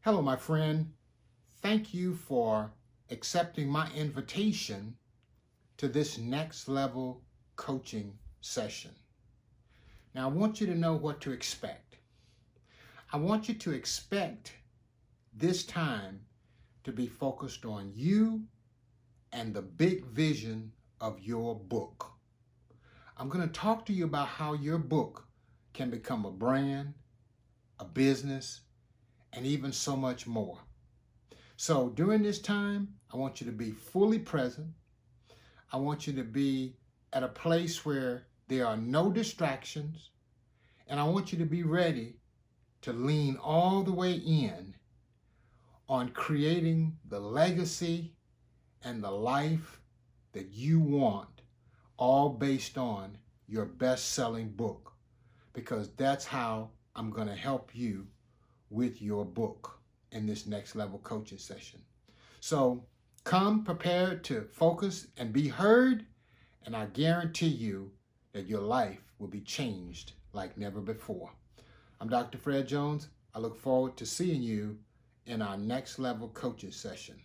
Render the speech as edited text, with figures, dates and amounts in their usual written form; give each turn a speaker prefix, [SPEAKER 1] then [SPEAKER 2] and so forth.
[SPEAKER 1] Hello, my friend. Thank you for accepting my invitation to this next level coaching session. Now, I want you to know what to expect. I want you to expect this time to be focused on you and the big vision of your book. I'm going to talk to you about how your book can become a brand, a business, and even so much more. So during this time, I want you to be fully present. I want you to be at a place where there are no distractions. And I want you to be ready to lean all the way in on creating the legacy and the life that you want, all based on your best-selling book, because that's how I'm going to help you with your book in this next level coaching session. So come prepared to focus and be heard, and I guarantee you that your life will be changed like never before. I'm Dr. Fred Jones. I look forward to seeing you in our next level coaching session.